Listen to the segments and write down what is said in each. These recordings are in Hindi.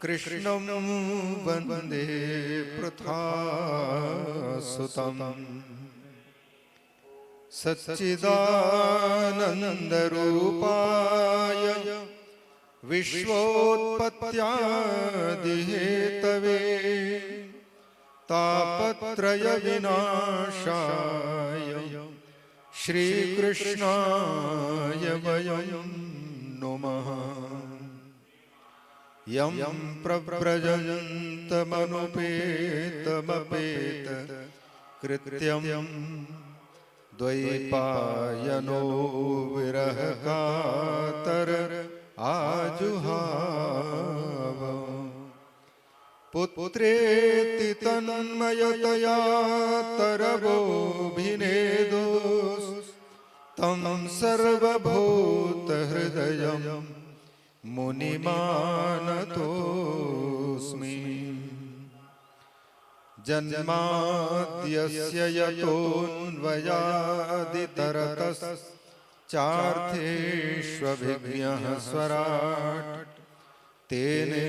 कृष्णं वन्दे पृथासुतं सच्चिदानन्दरूपाय विश्वोत्पत्त्यादिहेतवे तापत्रयविनाशाय श्रीकृष्णाय वयं नुमः। यं प्रव्रजन्तमनुपेतमपेत कृत्यं द्वैपायनो विरहकातर आजुहाव। पुत्रेति तन्मयतया तरवोऽभिनेदोस्तं सर्वभूतहृदयं मुनिमानतोऽस्मि। जन्माद्यस्य यतोऽन्वयादितरतश्चार्थेष्वभिज्ञः स्वराट् तेने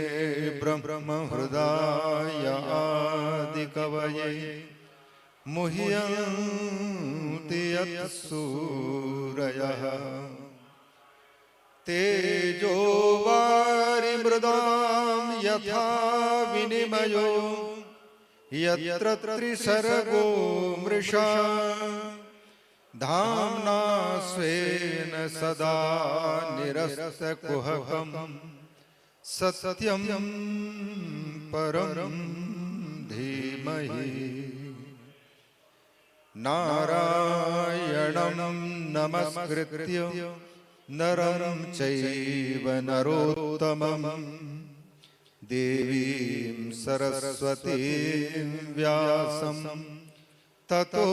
ब्रह्महृदाय आदिकवये मुह्यन्ति यत्सूरयः। तेजो वारिमृदां यथा विनिमयो यत्र त्रिसर्गो मृषा धाम्ना स्वेन सदा निरस्तकुहकं सत्यं परं धीमहि। नारायणं नमस्कृत्य नरं चैव नरोत्तमं देवीं सरस्वतीं व्यासं ततो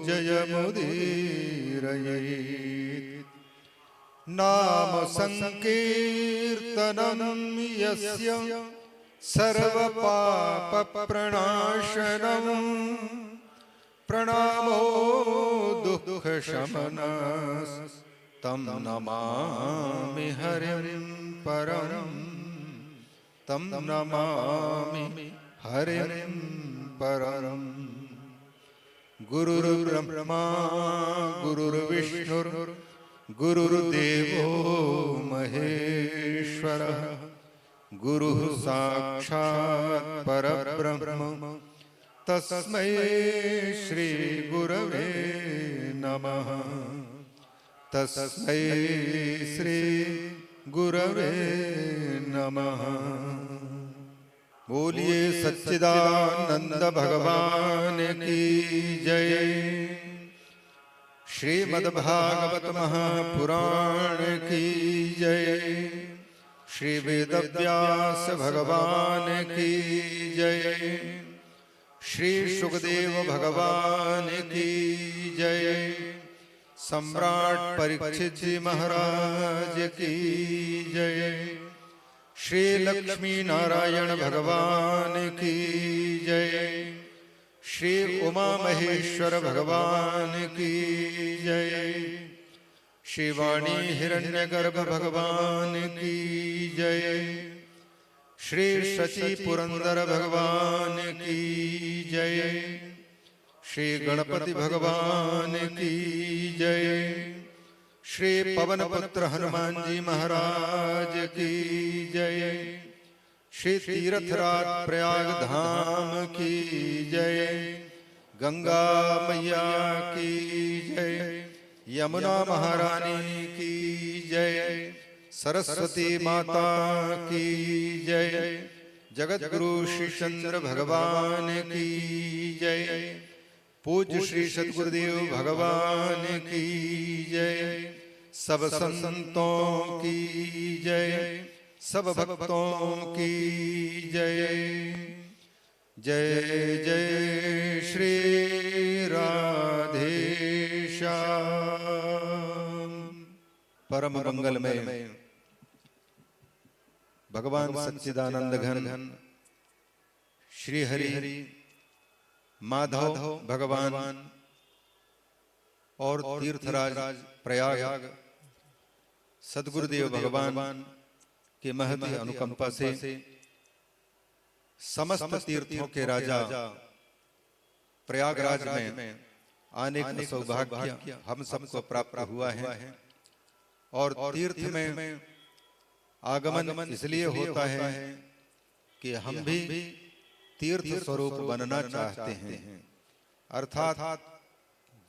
जयमुदीरयेत्। नाम संकीर्तनं यस्य सर्वपापप्रणाशनं प्रणामो दुःखशमनः तं नमामि हरिं परं तं नमामि हरिं परं। गुरुर्ब्रह्मा गुरुर्विष्णुर्गुरुर्देवो महेश्वरः गुरुः साक्षात् परब्रह्म तस्मै श्री गुरवे नमः। तस्मै श्री गुरवे नमः। बोलिए सच्चिदानंद भगवान की जय। श्रीमद्भागवत महापुराण की जय। श्री वेदव्यास भगवान की जय। श्री सुखदेव भगवान की जय। सम्राट परीक्षित जी महाराज की जय। श्री लक्ष्मी नारायण भगवान की जय। श्री उमा महेश्वर भगवान की जय। श्री वाणी हिरण्यगर्भ भगवान की जय। श्री शचि पुरंदर भगवान की जय। श्री गणपति भगवान की जय। श्री पवन पुत्र हनुमान जी महाराज की जय। श्री तीर्थराज प्रयाग धाम की जय। गंगा मैया की जय। यमुना महारानी की जय। सरस्वती माता की जय। जगत गुरु श्री चंद्र भगवान की जय। पूज्य श्री सद्गुरुदेव भगवान की जय। सब संतों की जय। सब भक्तों की जय। जय जय श्री राधे श्याम। परम मंगलमय भगवान सच्चिदानंद घन श्री हरि माधव भगवान और तीर्थराज प्रयाग सद्गुरुदेव भगवान की महती अनुकंपा से समस्त तीर्थों के राजा प्रयागराज में आने का सौभाग्य हम सबको प्राप्त हुआ है। और तीर्थ में आगमन इसलिए होता है कि हम भी तीर्थ स्वरूप बनना चाहते हैं। अर्थात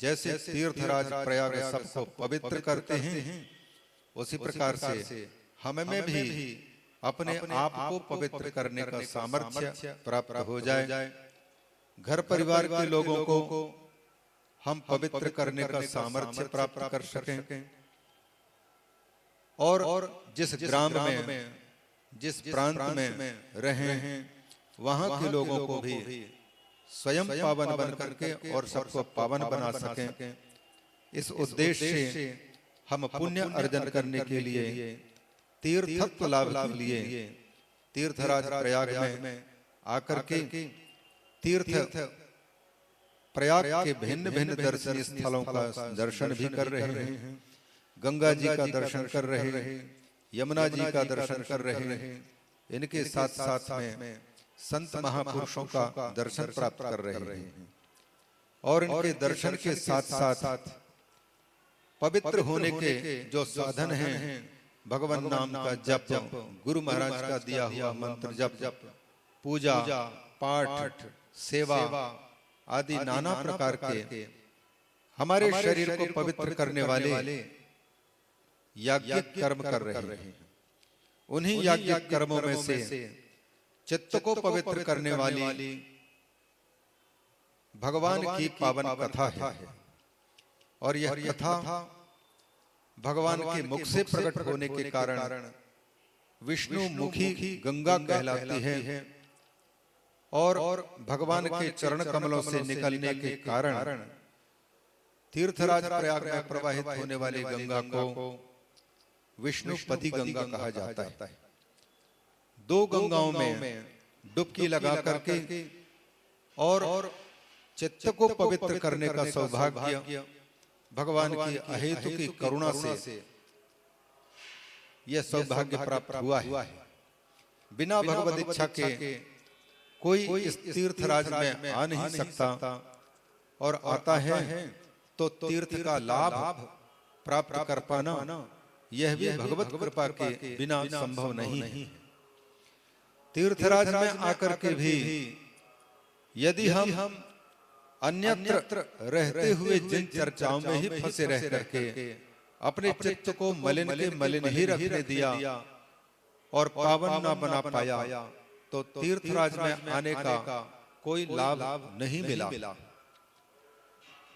जैसे तीर्थराज प्रयाग सबको पवित्र करते हैं, उसी प्रकार से हमें भी अपने आप को पवित्र करने का सामर्थ्य प्राप्त हो जाए। घर परिवार के लोगों को हम पवित्र करने का सामर्थ्य प्राप्त कर सकें और जिस ग्राम में, जिस प्रांत में रहे हैं, वहां के लोगों को भी स्वयं पावन बन करके और सबको पावन बना सकें। इस उद्देश्य से हम पुण्य अर्जन करने के लिए, तीर्थत्व लाभ के लिए तीर्थराज प्रयाग में आकर के तीर्थ प्रयाग के भिन्न भिन्न दर्शनीय स्थलों का दर्शन भी कर रहे हैं। गंगा जी का दर्शन कर रहे हैं, यमुना जी का दर्शन कर रहे हैं। इनके साथ साथ में संत महापुरुषों का दर्शन प्राप्त कर रहे हैं। और इनके दर्शन के साथ साथ पवित्र होने के जो साधन हैं, भगवान नाम का जप, गुरु महाराज का दिया हुआ मंत्र जप, पूजा पाठ, सेवा आदि नाना प्रकार के हमारे शरीर को पवित्र करने वाले याज्ञिक कर्म कर रहे हैं। उन्हीं याज्ञिक कर्मों में से चित्त को पवित्र करने वाली भगवान की पावन कथा है। और यह कथा भगवान के मुख से प्रकट होने के कारण विष्णु मुखी गंगा कहलाती है। और भगवान के चरण कमलों से निकलने के कारण तीर्थराज प्रयाग में प्रवाहित होने वाली गंगा को विष्णुपति गंगा कहा जाता है। दो गंगाओं में डुबकी लगा करके और चित्त को पवित्र करने का सौभाग्य भगवान की अहेतु की करुणा से यह सौभाग्य प्राप्त हुआ है। बिना भगवत इच्छा के कोई इस तीर्थराज में आ नहीं सकता, और आता है तो तीर्थ का लाभ प्राप्त कर पाना यह भी भगवत कृपा के बिना संभव नहीं है। तीर्थराज में आकर के भी यदि हम अन्यत्र रहते हुए जिन चर्चाओं में ही फंसे रह करके अपने चित्त को मलिन के मलिन ही रखने दिया और पावन न बना पाया, तो तीर्थराज में आने का कोई लाभ नहीं मिला।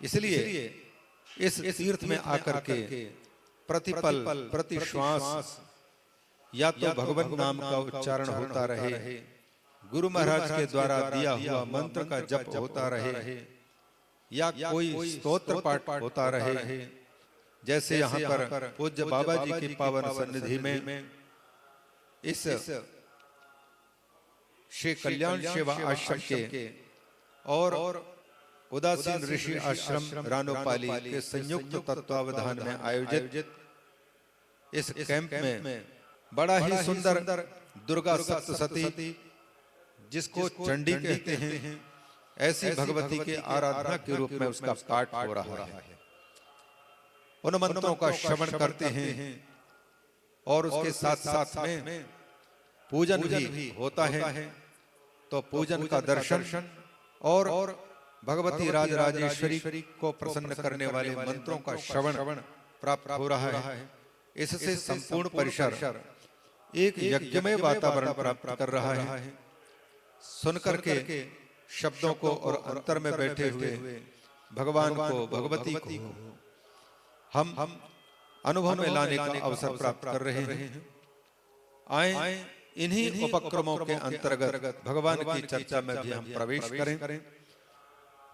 इसलिए इस तीर्थ में आकर के प्रतिपल प्रति श्वास या तो भगवान नाम का उच्चारण होता रहे, गुरु महाराज के द्वारा दिया हुआ मंत्र का जप होता रहे, या कोई स्तोत्र पाठ होता रहे। जैसे यहाँ पर पूज्य बाबा जी की पावन सन्निधि में इस श्री कल्याण सेवा आश्रम के और उदासीन ऋषि आश्रम रानोपाली के संयुक्त तत्वावधान में आयोजित इस कैंप में बड़ा ही सुंदर दुर्गा सप्तशती, जिसको चंडी कहते हैं, ऐसी भगवती के आराधना के रूप में उसका पाठ हो रहा है। उन मंत्रों का श्रवण करते हैं और उसके साथ साथ में पूजन भी होता है। तो पूजन का दर्शन और भगवती राजराजेश्वरी को प्रसन्न करने वाले मंत्रों का श्रवण प्राप्त हो रहा है। इससे संपूर्ण परिसर एक यज्ञमय वातावरण प्राप्त कर रहा है। सुनकर के शब्दों को और अंतर में बैठे हुए भगवान को, भगवती को हम अनुभव में लाने का अवसर प्राप्त कर रहे हैं। आए इन्हीं उपक्रमों के अंतर्गत भगवान की चर्चा में भी हम प्रवेश करें।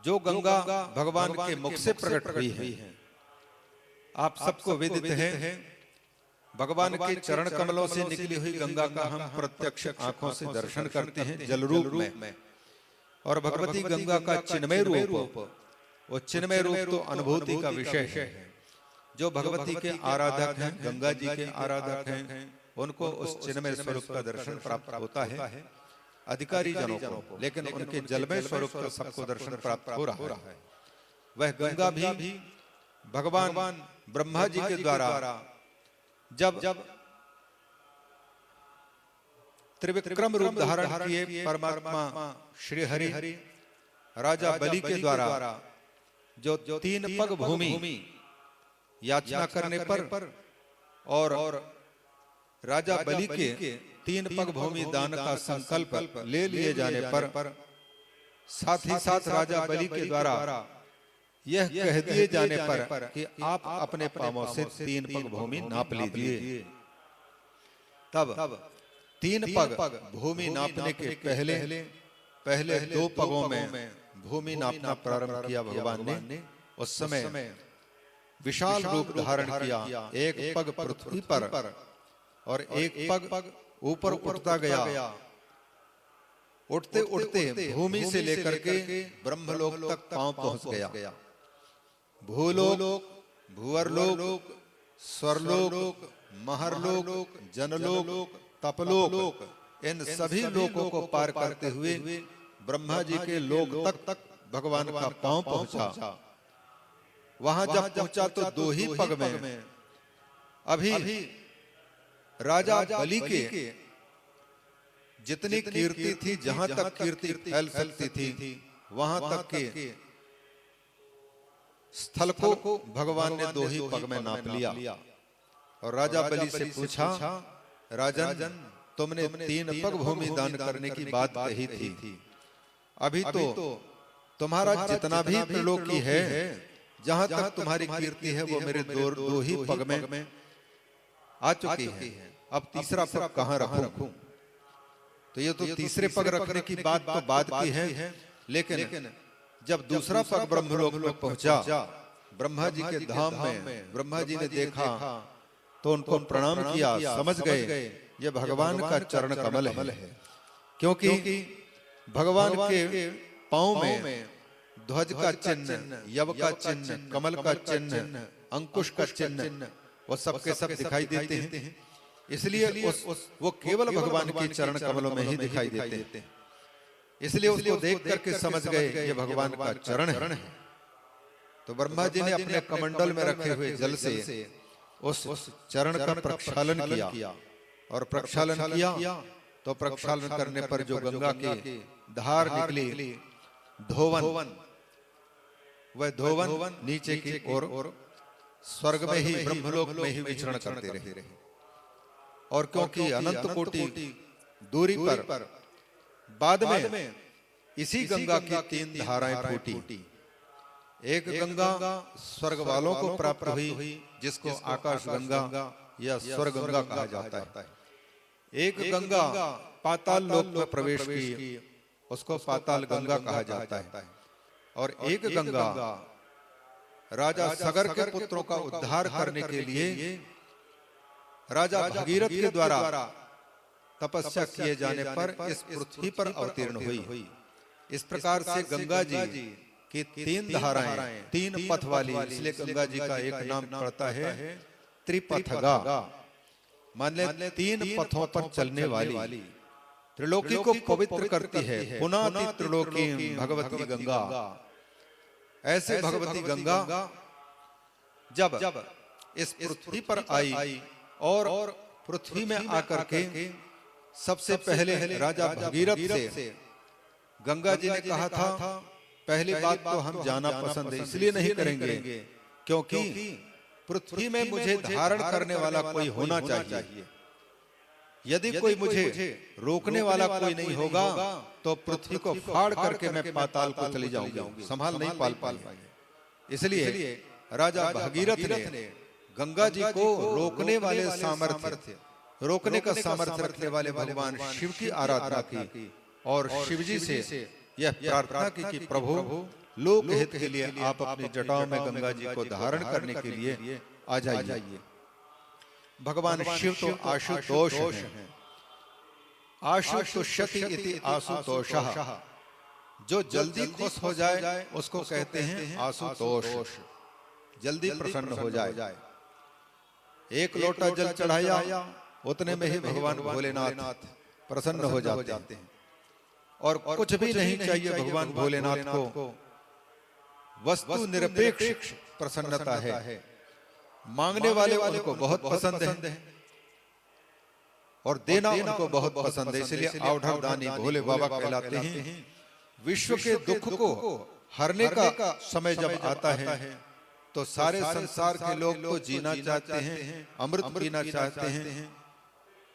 जो गंगा भगवान के मुख से प्रकट हुई है, आप सबको विदित है। भगवान के चरण कमलों से निकली हुई गंगा का हम प्रत्यक्ष आंखों से दर्शन करते हैं जल रूप में, और भगवती गंगा का चिन्मय रूप, वो चिन्मय रूप तो अनुभूति का विषय है। जो भगवती के आराधक हैं, गंगा जी के आराधक हैं, उनको उस चिन्मय स्वरूप का दर्शन प्राप्त होता है, अधिकारी जनों को, लेकिन उनके जलमय स्वरूप का सबको दर्शन प्राप्त हो रहा है। वह गंगा भी भगवान ब्रह्मा जी के द्वारा जब त्रिविक्रम रूप धारण किए परमात्मा श्री हरि राजा बलि के द्वारा जो 3 पग भूमि याचना करने पर और राजा बलि के 3 पग भूमि दान का संकल्प ले लिए जाने पर साथ ही साथ राजा बलि के द्वारा यह कह दिए जाने पर कि आप अपने पांवों से 3 पग भूमि नाप लीजिए। तब 3 पग भूमि नापने के पहले 2 पगों में भूमि नापना प्रारंभ किया भगवान ने। उस समय विशाल रूप धारण किया, एक पग पृथ्वी पर और एक पग ऊपर उठता गया। उठते उठते भूमि से लेकर के ब्रह्मलोक तक पांव पहुंच गया। भूलोक, भूअरलोक, स्वर्लोक, महरलोक, जनलोक, तपलोक, इन सभी लोकों को पार करते हुए ब्रह्मा जी के लोक तक भगवान का पांव पहुंचा। वहां जब पहुंचा तो 2 ही पग में अभी राजा बलि के जितनी कीर्ति थी, जहां तक कीर्ति फैल सकती थी, वहां तक के स्थल को भगवान ने 2 ही पग में नाप लिया। और राजा बलि से पूछा, राजन तुमने 3 पग भूमि दान करने की बात कही थी, अभी तो तुम्हारा जितना भी त्रिलोकी है, जहां तक तुम्हारी कीर्ति है, वो मेरे 2 ही पग में आ चुकी है। अब तीसरा पग कहां रखूं? तो ये तो तीसरे पग रखने की बात तो बाद की है, लेकिन जब दूसरा पग ब्रह्मलोक में पहुंचा, ब्रह्मा जी के धाम में ब्रह्मा जी ने देखा तो उनको प्रणाम किया, समझ गए ये भगवान का चरण कमल है। क्योंकि भगवान के पांव में ध्वज का चिन्ह, यव का चिन्ह, कमल का चिन्ह, अंकुश का चिन्ह, वो सबके सब दिखाई देते हैं। इसलिए वो केवल भगवान के चरण कमलों में ही दिखाई देते हैं। इसलिए उसको देख करके समझ गए ये भगवान का चरण है। तो ब्रह्मा जी ने अपने कमंडल में रखे हुए जल से उस चरण का प्रक्षालन किया, और प्रक्षालन किया तो प्रक्षालन करने पर जो गंगा की धार निकली, धोवन, वह धोवन नीचे की ओर स्वर्ग में ही, ब्रह्मलोक में ही विचरण करते रहे। और क्योंकि अनंत कोटि दूरी पर बाद में इसी गंगा की 3 धाराएं फूटी। एक गंगा स्वर्ग वालों को प्राप्त हुई, जिसको आकाश गंगा या स्वर्ग गंगा कहा जाता है। एक गंगा पाताल लोक में प्रवेश की, उसको पाताल गंगा कहा जाता है। और एक गंगा राजा सगर के पुत्रों का उद्धार करने के लिए राजा भगीरथ के द्वारा तपस्या किए जाने पर इस पृथ्वी पर अवतीर्ण हुई। इस प्रकार से गंगा जी की 3 धाराएं, 3 पथ वाली, इसलिए गंगा जी का एक नाम पड़ता है त्रिपथगा। मान ले 3 पथों पर चलने वाली, त्रिलोकी को पवित्र करती है। पुनाति त्रिलोकी भगवती गंगा। ऐसे भगवती गंगा जब इस पृथ्वी पर आई और पृथ्वी में आकर के सबसे पहले राजा भगीरथ से गंगा जी ने कहा था, पहली बात तो हम जाना पसंद है, इसलिए नहीं करेंगे क्योंकि पृथ्वी में मुझे धारण करने वाला कोई होना चाहिए। यदि कोई मुझे रोकने वाला कोई नहीं होगा तो पृथ्वी को फाड़ करके मैं पाताल को चली जाऊंगी, संभाल नहीं पाएंगे। इसलिए राजा भगीरथ ने गंगा जी को रोकने वाले सामर्थ्य, रोकने का सामर्थ्य रखने वाले भगवान शिव की आराधना की और शिव जी से यह प्रार्थना की कि प्रभु लोक हित के लिए आप अपनी जटाओं में गंगा जी को धारण करने के लिए आ जाइए। भगवान शिव तो आशुतोष हैं। आशुतोषति इति आशुतोषः, जो जल्दी खुश हो जाए उसको कहते हैं आशुतोष, जल्दी प्रसन्न हो जाए। एक लोटा जल चढ़ाया, उतने में ही भगवान भोलेनाथ प्रसन्न हो जाते हैं। और कुछ भी नहीं चाहिए भगवान भोलेनाथ को, वस्तु निरपेक्ष प्रसन्नता है। मांगने वाले उनको बहुत पसंद है और देना उनको बहुत पसंद है, इसलिए आवढ़ दानी भोले बाबा कहलाते हैं। विश्व के दुख को हरने का समय जब आता है तो सारे संसार के लोग तो जीना चाहते हैं, अमृत पीना चाहते हैं,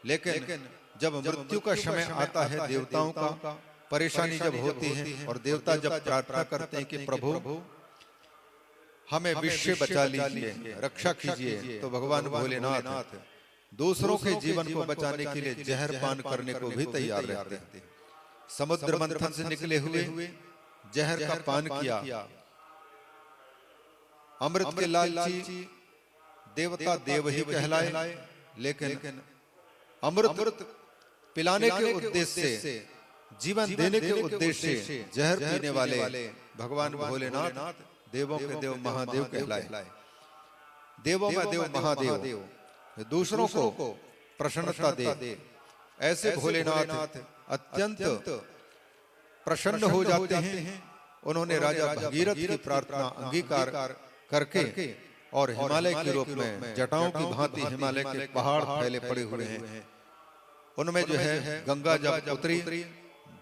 लेकिन जब मृत्यु का समय आता है देवताओं का परेशानी जब होती है और देवता जब प्रार्थना करते हैं कि प्रभु हमें विश्व बचा लीजिए, रक्षा कीजिए, तो भगवान भोलेनाथ दूसरों के जीवन को बचाने के लिए जहर पान करने को भी तैयार रहते हैं। समुद्र मंथन से निकले हुए जहर का पान किया। अमृत के लालची देवता देव ही कहलाए, लेकिन अमृत पिलाने के उद्देश्य से, जीवन देने के उद्देश्य से जहर पीने वाले भगवान भोलेनाथ देवों के देव महादेव कहलाए। देवों में देव महादेव, दूसरों को प्रसन्नता दे। ऐसे भोलेनाथ अत्यंत प्रसन्न हो जाते हैं। उन्होंने राजा भगीरथ की प्रार्थना अंगीकार करके और हिमालय के रूप में जटाओं की भांति हिमालय के पहाड़ फैले पड़े हुए हैं, उनमें जो है गंगा जब उतरी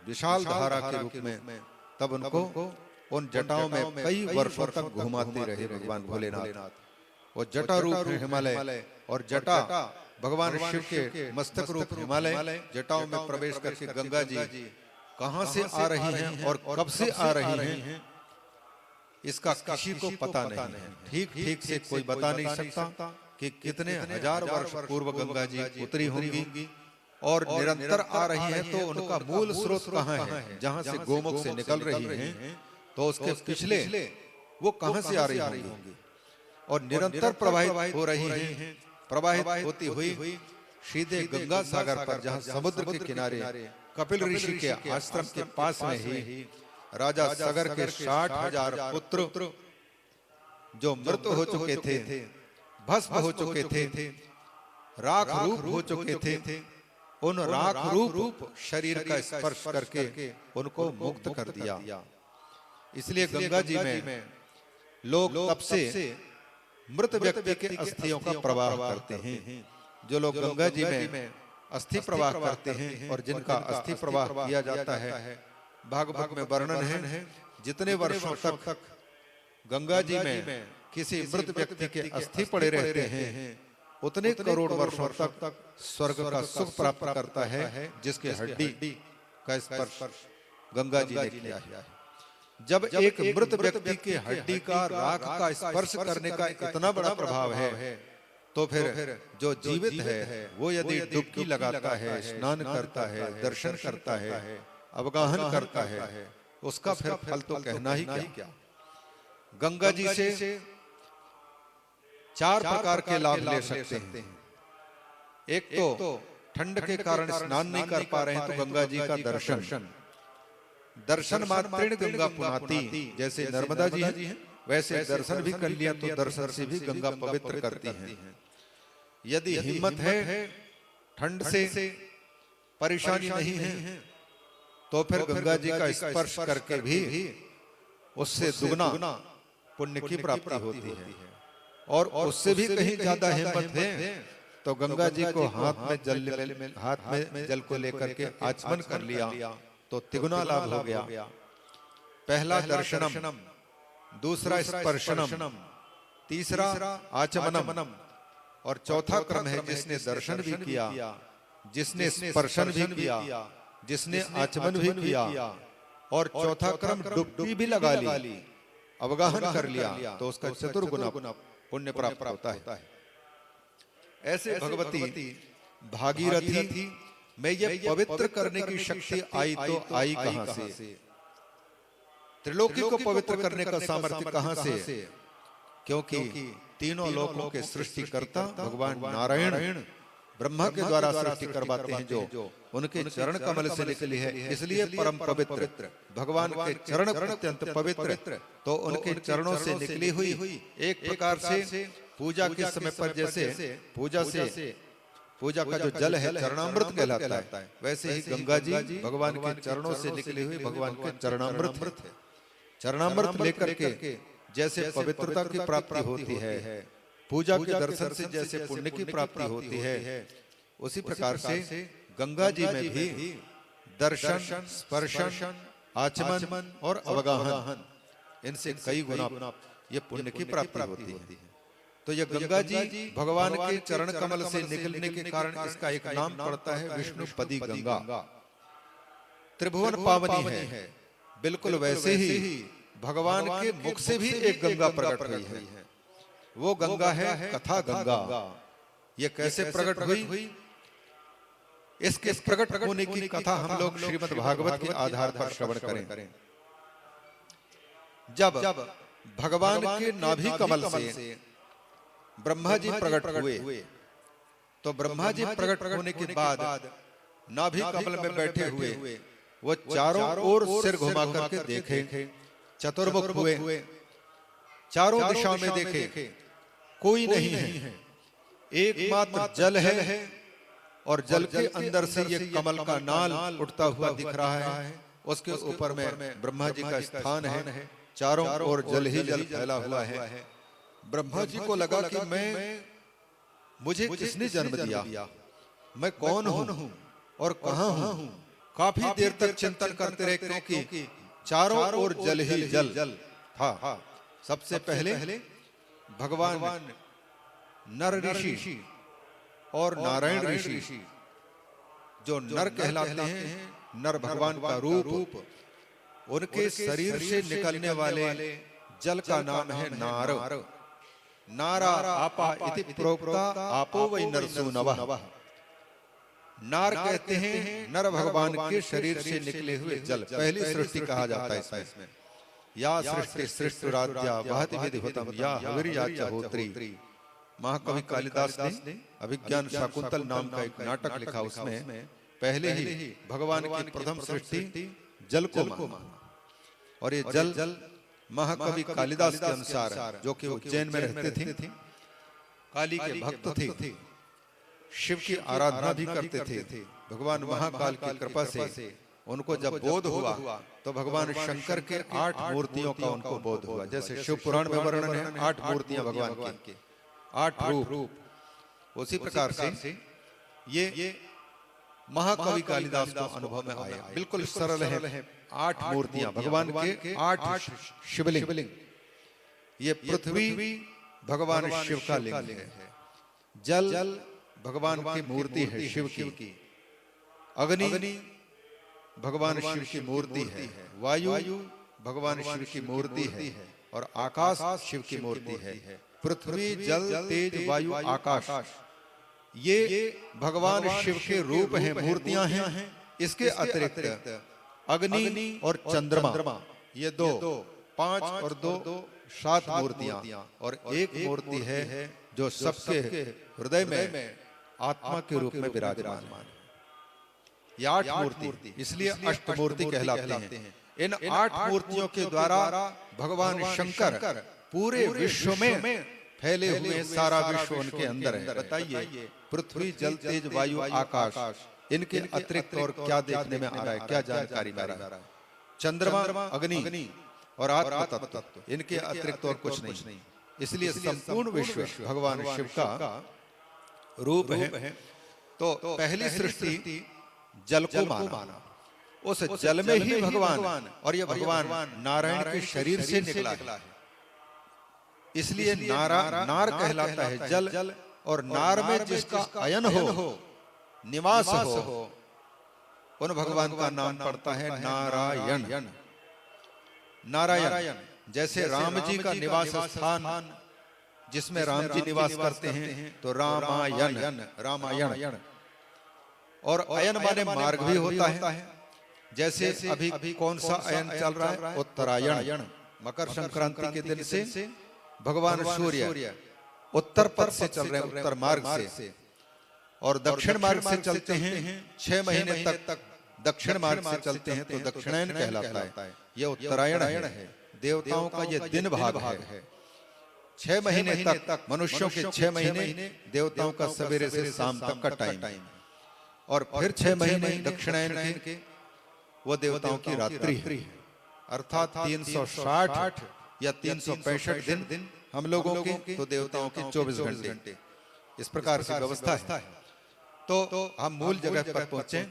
विशाल धारा के रूप में, तब उनको उन जटाओं में कई वर्षों तक घुमाते रहे भगवान भोलेनाथ। वो जटा रूप हिमालय और जटा भगवान शिव के मस्तक रूप हिमालय जटाओं में प्रवेश करके गंगा जी कहां से आ रही हैं और कब से आ रही हैं इसका किसी को पता नहीं है। ठीक से कोई बता नहीं सकता कि कितने हजार वर्ष पूर्व गंगा जी उतरी होंगी और निरंतर आ रही है, तो उनका मूल स्रोत कहाँ है, जहां से गोमुख से निकल रही हैं, तो उसके पिछले वो कहां से आ रही होंगी और निरंतर प्रवाहित हो रही हैं। प्रवाहित होती हुई सीधे गंगा सागर पर, जहां समुद्र के किनारे कपिल ऋषि के आश्रम के पास में ही राजा सगर के 60,000 पुत्र जो मृत हो चुके थे, भस्म हो चुके थे, राख रूप हो चुके थे, उन राख रूप शरीर का स्पर्श करके उनको मुक्त कर दिया। इसलिए गंगा जी में लोग तब से मृत व्यक्ति के अस्थियों का प्रवाह करते हैं। जो लोग गंगा जी में अस्थि प्रवाह करते हैं और जिनका अस्थि प्रवाह किया जाता है, भागवत में वर्णन है, जितने वर्षों तक गंगा जी में किसी मृत व्यक्ति के अस्थि पड़े रहते हैं, उतने करोड़ वर्षों तक स्वर्ग का सुख प्राप्त करता है, जिसके हड्डी का स्पर्श गंगा जी ने किया है। जब एक मृत व्यक्ति के हड्डी का राख का स्पर्श करने का इतना बड़ा प्रभाव है, तो फिर जो जीवित है वो यदि डुबकी लगाता है, स्नान करता है, दर्शन करता है, अवगाहन करता है, उसका फिर फल तो कहना ही क्या। गंगा जी से 4 प्रकार के लाभ ले सकते हैं। एक तो ठंड के कारण स्नान नहीं कर पा रहे हैं, तो गंगा जी का दर्शन मात्रेण गंगा पुनाती, जैसे नर्मदा जी हैं, वैसे दर्शन भी कर लिया तो दर्शन से भी गंगा पवित्र करती हैं। यदि हिम्मत है, ठंड से परेशानी नहीं है, तो फिर गंगा जी का स्पर्श करके भी उससे दुगना पुण्य की प्राप्ति होती है। और उससे भी कहीं ज्यादा हिम्मत है तो गंगा जी को हाथ में जल को लेकर के आचमन कर लिया तो तिगुना लाभ हो गया। पहला दर्शनम, दूसरा स्पर्शनम, तीसरा आचमनम और चौथा क्रम है जिसने दर्शन भी किया, जिसने स्पर्शन भी किया, जिसने आचमन भी किया और चौथा क्रम डुबकी भी लगा ली, अवगाहन कर लिया, तो उसका चतुर्गुना पुण्य प्राप्त होता है। ऐसे भगवती भागीरथी में ये पवित्र करने की शक्ति आई तो आई कहां से? त्रिलोकी को पवित्र करने का सामर्थ्य कहां से? क्योंकि तीनों लोकों के सृष्टिकर्ता भगवान नारायण ब्रह्मा के द्वारा सृष्टि करवाते हैं, जो उनके चरण कमल से निकली है, इसलिए परम पवित्र। भगवान के चरण अत्यंत पवित्र, तो उनके चरणों से निकली हुई एक प्रकार से पूजा के समय पर जैसे पूजा से पूजा का जो जल है चरणामृत कहलाता है। वैसे ही गंगा जी भगवान के चरणों से निकले हुए भगवान के चरणामृत है। चरणामृत लेकर के जैसे पवित्रता की प्राप्ति होती है, पूजा के दर्शन से जैसे पुण्य की प्राप्ति होती है, उसी प्रकार से गंगा जी में भी दर्शन, स्पर्शन, आचमन और अवगाहन, इनसे कई गुना ये पुण्य की प्राप्ति होती है। तो ये गंगा जी भगवान के चरण कमल से निकलने के कारण इसका एक नाम पड़ता है विष्णुपदी गंगा। त्रिभुवन पावनी है। बिल्कुल वैसे ही भगवान के मुख से भी एक गंगा प्रकट हुई है। वो गंगा है कथा गंगा। ये कैसे प्रकट हुई? इसके प्रकट होने की कथा हम लोग श्रीमद् भागवत के आधार पर श्रवण करें। जब भगवान के नाभि कमल से ब्रह्मा जी प्रकट हुए, तो ब्रह्मा जी प्रकट होने के बाद नाभि कमल में बैठे हुए वो चारों ओर सिर घुमा करके देखे, चतुर्मुख हुए, चारों दिशाओं में देखे, कोई नहीं है, एकमात्र जल है और जल के अंदर से ये कमल का नाल उठता हुआ दिख रहा है। उसके ऊपर में ब्रह्मा जी का स्थान है, चारों ओर जल ही जल फैला हुआ है। ब्रह्मा जी को लगा कि मुझे किसने जन्म दिया, मैं कौन हूं और कहां हूं। काफी देर तक चिंतन करते रहे, क्योंकि चारों ओर जल ही जल था। सबसे पहले भगवान नर ऋषि और नारायण ऋषि, जो नर कहलाते हैं, नर भगवान का रूप, उनके शरीर से निकलने वाले जल का नाम है नार। नारा आपा इति प्रोक्ता आपो वै नरसु नवः। नार कहते हैं नर भगवान के शरीर से निकले हुए जल। पहली सृष्टि कहा जाता है इसमें। या सृष्टि सृष्टि राज्या वहति विधिवतम या हविर्याच होत्री। महाकवि कालिदास ने अभिज्ञान शाकुंतल नाम का एक नाटक लिखा, उसमें पहले ही भगवान की प्रथम सृष्टि जल को माना। और ये जल महाकवि कालिदास के अनुसार, जो कि उज्जैन में रहते थे, काली के भक्त थे, शिव की आराधना भी करते थे। भगवान महाकाल की कृपा से उनको जब बोध हुआ तो भगवान शंकर के 8 मूर्तियों का उनको बोध हुआ। जैसे शिव पुराण में वर्णन है 8 मूर्तियां भगवान की, 8 रूप। उसी प्रकार से ये महाकवि कालिदास को अनुभव में आया। बिल्कुल सरल है, 8 मूर्तियां भगवान के, 8 शिवलिंग। ये पृथ्वी भगवान शिव का लिंग है, जल भगवान की मूर्ति है शिव की, अग्नि भगवान शिव की मूर्ति है, वायु भगवान शिव की मूर्ति है, और आकाश शिव की मूर्ति है। पृथ्वी जल तेज वायु आकाश, ये भगवान शिव के रूप हैं, मूर्तियां हैं। इसके अतिरिक्त अग्नि और चंद्रमा, ये 2, 5 और 2 7 मूर्तियां, और एक मूर्ति है जो सबके हृदय में आत्मा के रूप में विराजमान है। ये 8 मूर्ति इसलिए अष्टमूर्ति कहलाते हैं। इन 8 मूर्तियों के द्वारा भगवान शंकर पूरे विश्व में फैले हुए, सारा विश्व उनके अंदर है। बताइए, पृथ्वी जल तेज वायु आकाश, इनके अतिरिक्त और क्या देखने में आ रहा है, क्या जानकारी में आ रहा है? चंद्रमा, अग्नि और आत्म तत्व, इनके अतिरिक्त और कुछ नहीं। इसलिए संपूर्ण विश्व भगवान शिव का रूप है। तो पहली सृष्टि जल को माना, उस जल में ही भगवान, और ये भगवान नारायण के शरीर से निकला है, इसलिए नार कहलाता है जल। और नार में जिसका अयन हो, निवास हो, उन भगवान का नाम पड़ता है नारायण। नारायण जैसे राम जी का निवास स्थान जिसमें राम जी निवास करते हैं, तो रामायण। और अयन माने मार्ग भी होता है। जैसे अभी कौन सा अयन चल रहा है? उत्तरायण। मकर संक्रांति के दिन से भगवान सूर्य उत्तर पथ से चल रहे हैं, उत्तर मार्ग से, और दक्षिण मार्ग से चलते हैं। 6 महीने तक दक्षिण मार्ग से चलते हैं, तो दक्षिणायन कहलाता है। ये उत्तरायण है, देवताओं का ये दिन भाग है। 6 महीने तक मनुष्यों के 6 महीने, देवताओं का सवेरे से शाम तक का टाइम, और फिर 6 महीने दक्षिणायन के वो देवताओं की रात्रि है। अर्थात 360 या 365 दिन हम लोगों के, तो देवताओं के 24 घंटे। इस प्रकार से व्यवस्था है। तो हम मूल जगह पर पहुंचे।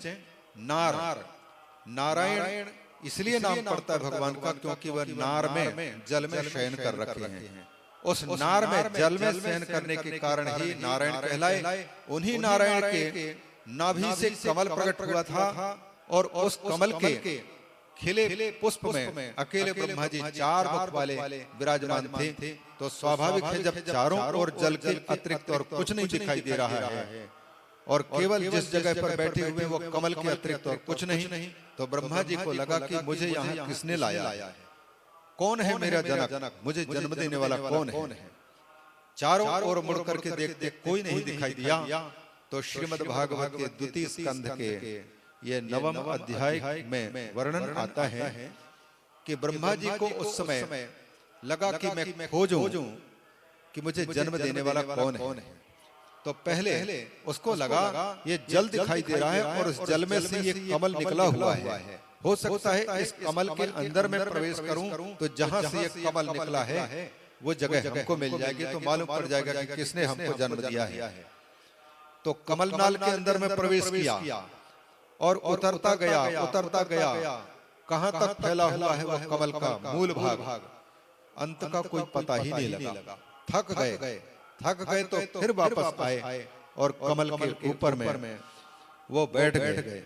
नारायण इसलिए नाम पड़ता है भगवान का क्योंकि वह नार में जल में शयन कर रखे हैं। उस नार में जल में शयन करने के कारण ही नारायण कहलाए। उन्हीं नारायण के नाभि से कमल प्रकट हुआ था, और उस कमल के खिले पुष्प में अकेले ब्रह्मा जी 4 मुख वाले विराजमान थे। तो स्वाभाविक है जब चारों ओर जल के अतिरिक्त और कुछ नहीं दिखाई दे रहा है, और केवल जिस जगह पर बैठे हुए वो कमल के अतिरिक्त और कुछ नहीं, तो ब्रह्मा जी को लगा कि मुझे यहाँ किसने लाया है, कौन है मेरा जनक, मुझे जन्म देने वाला कौन है। चारों ओर मुड़ करके देखते कोई नहीं दिखाई दिया। तो श्रीमद् भागवत के द्वितीय स्कंध के ये 9वें अध्याय में वर्णन आता है कि ब्रह्मा जी को उस समय लगा कि मैं खोजूं कि मुझे जन्म देने वाला कौन है। तो पहले उसको लगा ये जल दिखाई दे रहा है, और उस जल में से ये कमल निकला हुआ है। हो सकता है इस कमल के अंदर में प्रवेश करूं, तो जहां से ये कमल निकला है वो जगह हमको मिल जाएगी, तो मालूम पड़ जाएगा कि किसने हमको जन्म दिया है। तो कमल नाल के अंदर में प्रवेश किया और उतरता गया। कहां तक फैला हुआ है वो कमल का मूल भाग, अंत का कोई पता ही नहीं लगा। थक गए तो फिर वापस आए और कमल के ऊपर में वो बैठ गए,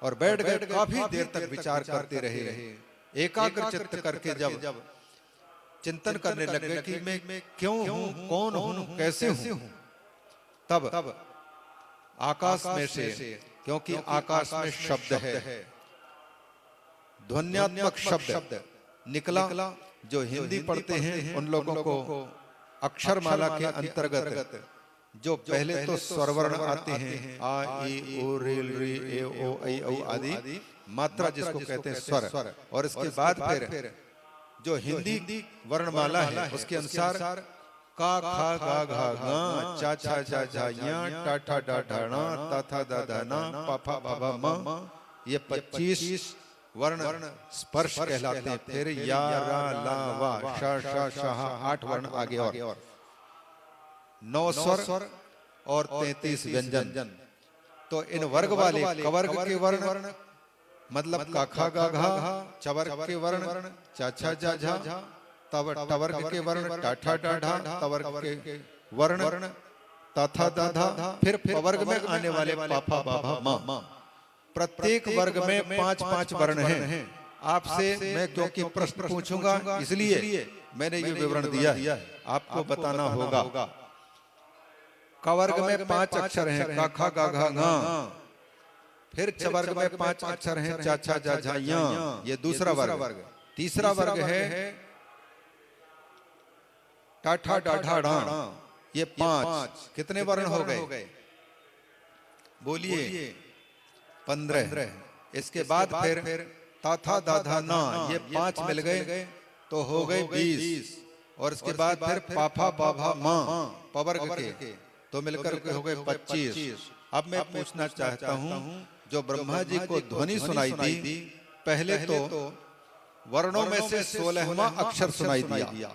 और बैठ गए काफी देर तक विचार करते रहे। एकाग्र चित्त करके जब चिंतन करने लगे कि मैं क्यों हूं, कौन हूं, कैसे हूं, तब आकाश में से, क्योंकि आकाश में शब्द है, ध्वन्यात्मक शब्द निकला। जो हिंदी पढ़ते हैं उन लोगों को अक्षरमाला के अंतर्गत जो पहले तो स्वरवर्ण आते हैं, आ ई ओ रे रे ए ओ ऐ औ आदि, मात्रा जिसको कहते हैं स्वर, और इसके बाद फिर जो हिंदी वर्णमाला है उसके अनुसार का खा गा घा गा चा छा झा झा या टा ठा डा ढा णा ता था दा धा ना पा फा भा भा म, ये 25 वर्ण स्पर्श कहलाते हैं। फिर या रा ला वा शा शा शाह 8 वर्ण आगे, और 9 स्वर और 33 व्यंजन। तो इन वर्ग वाले कवर्ग के वर्ण मतलब का खा गा घा, चवर्ग के वर्ण चा छा झा झा, टवर्ग के वर्ण टा ठा डा ढा, तवर्ग के वर्ण ता था दा धा, फिर पवर्ग में आने वाले पा फा बा भा म। प्रत्येक वर्ग में 5-5 वर्ण हैं। आपसे मैं क्योंकि प्रश्न पूछूंगा इसलिए मैंने ये विवरण दिया है, आपको बताना होगा। कवर्ग में 5 अक्षर हैं, का खा गा घा गा। फिर चवर्ग में 5 अक्षर हैं, चा छा जा झा या, ये दूसरा वर्ग। तीसरा वर्ग है टा ठा डा ढा डा, ये 5। कितने वर्ण हो गए बोलिए? 15। इसके बाद फिर ता था दा धा ना, ये 5 मिल गए तो हो गए 20, और इसके बाद फिर पाफा बाभा मां पवर्ग के तो मिलकर के हो गए 25। अब मैं पूछना चाहता हूं, जो ब्रह्मा जी को ध्वनि सुनाई दी, पहले तो वर्णों में से 16वां अक्षर सुनाई दिया,